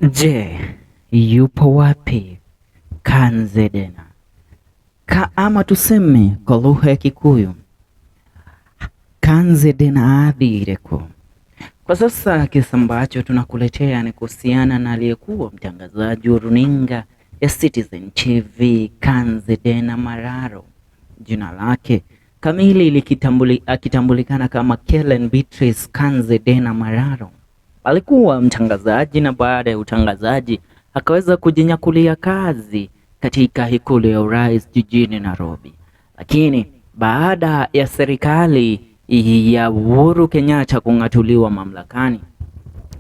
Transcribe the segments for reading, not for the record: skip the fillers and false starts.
Je, yupo wapi Kanze Dena? Ama tuseme kwa lugha ya Kikuyu, Kanze Dena athireko. Kwa sasa kisa ambacho tunakuletea ni kuhusiana na aliyekuwa mtangazaji wa runinga ya Citizen TV Kanze Dena Mararo. Jina lake kamili akitambulikana kama Kellen Beatrice Kanze Dena Mararo. Alikuwa mtangazaji na baada ya utangazaji akaweza kujinyakulia kazi katika ikulu ya urais jijini Nairobi. Lakini baada ya serikali ya Uhuru Kenyatta kung'atuliwa mamlakani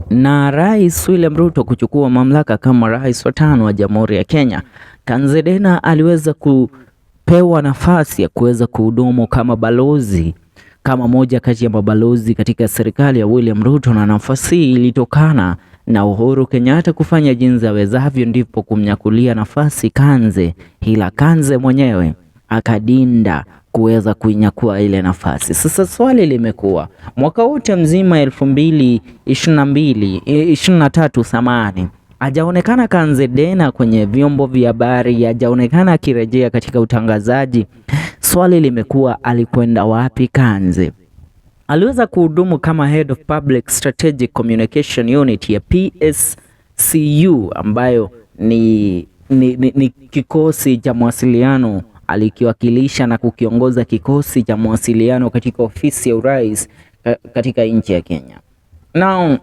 na Rais William Ruto kuchukua mamlaka kama rais wa 5 wa Jamhuri ya Kenya, Kanze Dena aliweza kupewa nafasi ya kuweza kuhudumu kama balozi, kama moja kati ya mabalozi katika serikali ya William Ruto, na nafasi hii ilitokana na Uhuru Kenyatta kufanya jinsi awezavyo ndipo kumnyakulia nafasi Kanze, ila Kanze mwenyewe akadinda kuweza kuinyakua ile nafasi. Sasa swali limekuwa mwaka wote mzima 2023 samani hajaonekana Kanze Dena kwenye vyombo vya habari, hajaonekana akirejea katika utangazaji. Swali limekuwa alikwenda wapi Kanze? Aliweza kuhudumu kama Head of Public Strategic Communication Unit ya PSCU ambayo ni kikosi cha mawasiliano, alikiwakilisha na kukiongoza kikosi cha mawasiliano katika ofisi ya urais katika nchi ya Kenya. Now,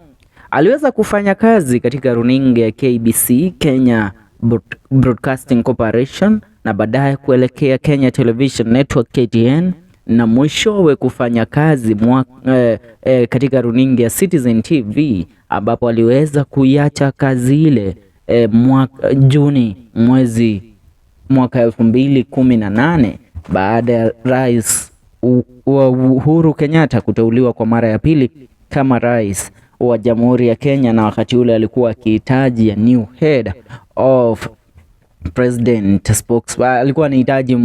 aliweza kufanya kazi katika runinga ya KBC, Kenya Broadcasting Corporation, na baadaye kuelekea Kenya Television Network KTN, na mwishowe kufanya kazi katika runinga ya Citizen TV ambapo aliweza kuiacha kazi ile Juni mwaka 2018 baada ya Rais Uhuru Kenyatta kuteuliwa kwa mara ya pili kama rais wa Jamhuri ya Kenya, na wakati ule alikuwa akihitaji new head of president spokesman. Alikuwa anahitaji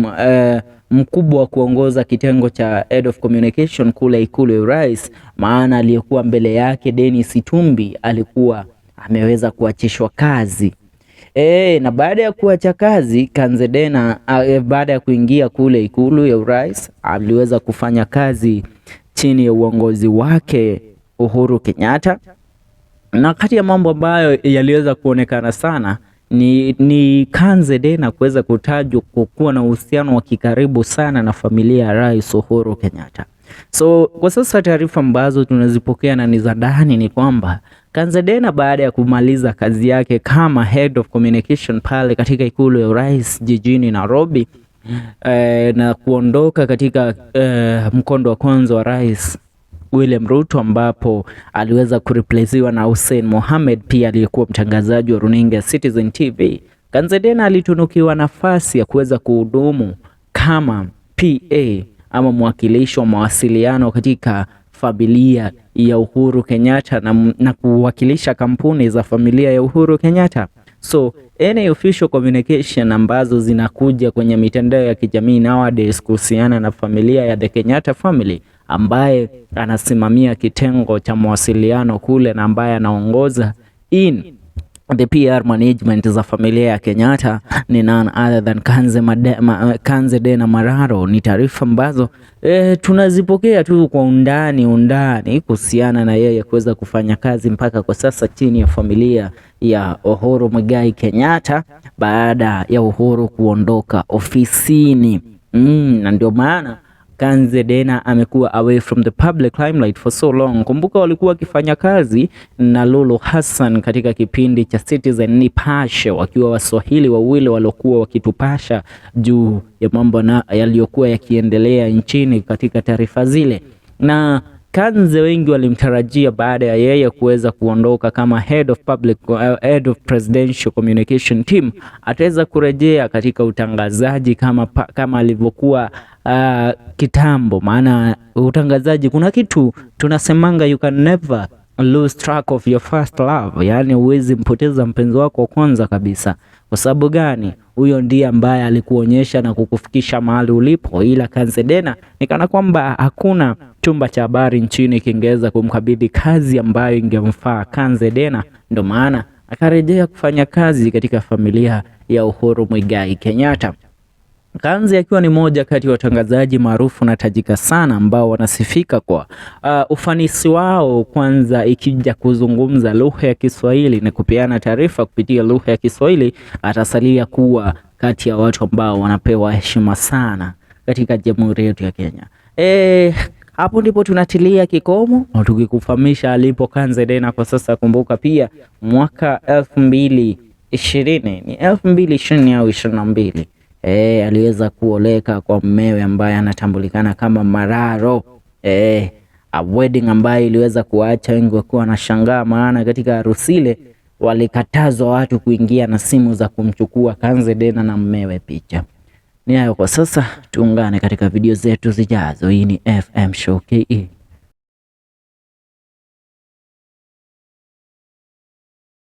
mkubwa wa kuongoza kitengo cha head of communication kule ikulu ya urais, maana aliyekuwa mbele yake Dennis Itumbi alikuwa ameweza kuachishwa kazi. Na baada ya kuacha kazi Kanze Dena, baada ya kuingia kule ikulu ya urais, aliweza kufanya kazi chini ya uongozi wake Uhuru Kenyatta, na kati ya mambo ambayo yaliweza kuonekana sana ni Kanze Dena kuweza kutajwa kuwa na uhusiano wa kikaribu sana na familia ya Rais Uhuru Kenyatta. So kwa sasa taarifa ambazo tunazipokea na ni za ndani ni kwamba Kanze Dena baada ya kumaliza kazi yake kama Head of Communication pale katika ikulu ya urais jijini Nairobi, na kuondoka katika mkondo wa kwanza wa Rais William Ruto, ambapo aliweza kureplacewa na Hussein Mohamed, pia aliyekuwa mtangazaji wa runinga ya Citizen TV. Kanze Dena alitunukiwa nafasi ya kuweza kuhudumu kama PA ama mwakilishi wa mawasiliano katika familia ya Uhuru Kenyatta na kuwakilisha kampuni za familia ya Uhuru Kenyatta. So any official communication ambazo zinakuja kwenye mitandao ya kijamii nowadays kuhusiana na familia ya the Kenyatta family, ambaye anasimamia kitengo cha mawasiliano kule na ambaye anaongoza in the PR management za familia ya Kenyatta, ni none other than Kanze Dena Mararo. Ni taarifa ambazo tunazipokea tu kwa undani kuhusiana na yeye kuweza kufanya kazi mpaka kwa sasa chini ya familia ya Uhuru Muigai Kenyatta baada ya Uhuru kuondoka ofisini. Na ndio maana Kanze Dena amekuwa away from the public limelight for so long. Kumbuka walikuwa wakifanya kazi na Lulu Hassan katika kipindi cha Citizen Nipashe, wakiwa Waswahili wawili waliokuwa wakitupasha juu ya mambo yaliyokuwa yakiendelea nchini katika taarifa zile. Na Kanze wengi walimtarajia baada ya yeye kuweza kuondoka kama head of presidential communication team ataweza kurejea katika utangazaji kama alivyokuwa kitambo. Maana utangazaji kuna kitu tunasemanga, you can never lose track of your first love, yani huwezi mpoteza mpenzi wako wa kwanza kabisa. Kwa sababu gani? Huyo ndiye ambaye alikuonyesha na kukufikisha mahali ulipo. Ila Kanze Dena ni kana kwamba hakuna chumba cha habari nchini kingeweza kumkabidhi kazi ambayo ingemfaa Kanze Dena, ndio maana akarejea kufanya kazi katika familia ya Uhuru Muigai Kenyatta. Kanze akiwa ni moja kati ya watangazaji maarufu na tajika sana ambao wanasifika kwa ufanisi wao, kwanza ikija kuzungumza lugha ya Kiswahili na kupeana taarifa kupitia lugha ya Kiswahili, atasalia kuwa kati ya watu ambao wanapewa heshima sana katika jamhuri yetu ya Kenya. Hapo ndipo tunatilia kikomo na tukikufahamisha alipo Kanze Dena kwa sasa. Kumbuka pia mwaka 2020 ni 2020 au 22 aliweza kuoleka kwa mmewe ambaye anatambulikana kama Mararo. A wedding ambayo iliweza kuacha wengi wakiwa wanashangaa, maana katika harusi ile walikatazwa watu kuingia na simu za kumchukua Kanze Dena na mmewe picha. Ni hayo kwa sasa, tuungane katika video zetu zijazo. Hii ni FM Show KE.